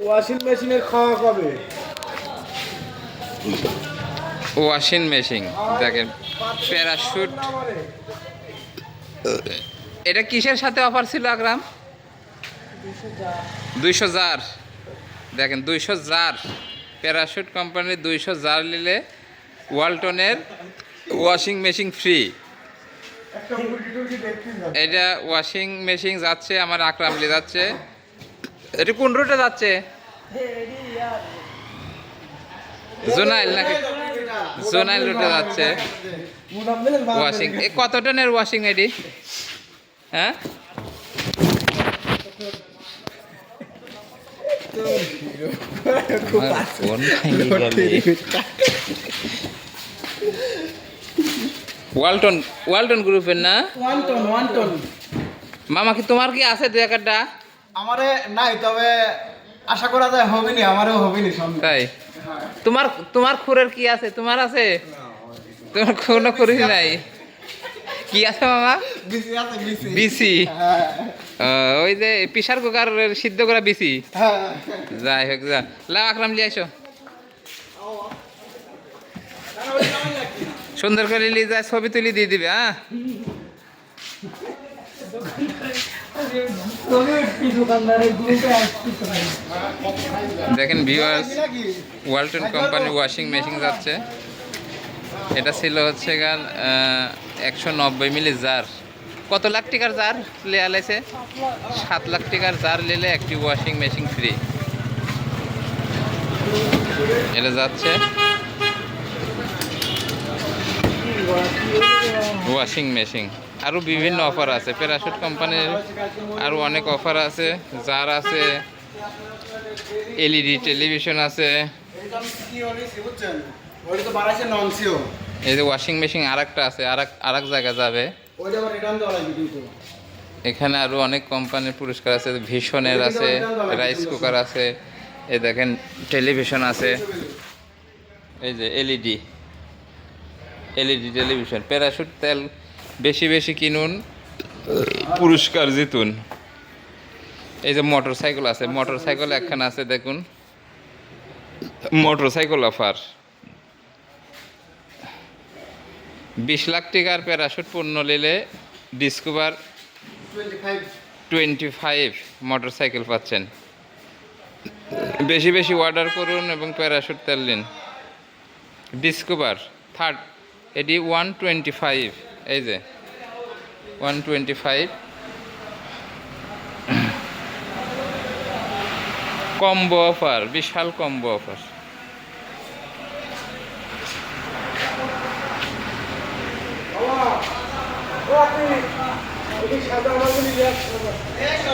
Washing মেশিনের খাওয়া কবে? ওয়াশিং মেশিন দেখেন, প্যারাশুট। এটা কিসের সাথে অফার ছিল আকরাম? 200 জার। দেখেন 200 জার, প্যারাশুট কোম্পানির 200 জার নিলে ওয়ালটনের ওয়াশিং মেশিন ফ্রি। এটা ওয়াশিং মেশিন যাচ্ছে আমার আকরামলি যাচ্ছে। এটা কোন রুটে যাচ্ছে? জোনাইল নাকি? জোনাইল রুটে যাচ্ছে ওয়াশিং। এ কত টনের ওয়াশিং এডি? হ্যাঁ, ওয়ালটন, ওয়ালটন গ্রুপের না? One ton. মামা কি তোমার কি আছে দু একটা? আমারে নাই, তবে আশা করা যায় হবে নি, আমারও হবে নি সামনে। তাই তোমার তোমার খুরের কি আছে? তোমার আছে? তোমার কোনো খুরই নাই? কি আছে মামা? বিসি আছে, বিসি। বিসি? ওই যে প্রেসার কুকার সিদ্ধ করা বিসি। হ্যাঁ। যাই হোক, যা লাও আকরাম লিয়ে আসো, সুন্দর করে নিয়ে যায় ছবি তুলি দিয়ে দিবে। হ্যাঁ, দেখেন ভিউয়ার্স, ওয়ালটন কোম্পানির ওয়াশিং মেশিন যাচ্ছে। এটা ছিল হচ্ছে গান 190 মিলি জার। কত লাখ টাকার জার লেয়া লাইছে? 7 লাখ টাকার জার নিলে একটি ওয়াশিং মেশিন ফ্রি। এটা যাচ্ছে ওয়াশিং মেশিন। আরও বিভিন্ন অফার আছে প্যারাশুট কোম্পানির, আরও অনেক অফার আছে, জার আছে, এলইডি টেলিভিশন আছে। এই যে ওয়াশিং মেশিন আর একটা আছে, আর এক জায়গায় যাবে। এখানে আরও অনেক কোম্পানির পুরস্কার আছে, ভিশনের আছে, রাইস কুকার আছে, এই দেখেন টেলিভিশন আছে, এই যে এলইডি টেলিভিশন। প্যারাশুট তেল বেশি বেশি কিনুন, পুরস্কার জিতুন। এই যে মোটর সাইকেল আছে, মোটর সাইকেল একখানা আছে, দেখুন মোটর সাইকেল অফার। 20 লাখ টাকার প্যারাশুট পণ্য নিলে ডিসকভার 25 মোটর সাইকেল পাচ্ছেন। বেশি বেশি অর্ডার করুন এবং প্যারাশুট তেল নিন। ডিসকভার থার্ড, এটি 125, এই যে 125 কম্বো অফার, বিশাল কম্বো অফার।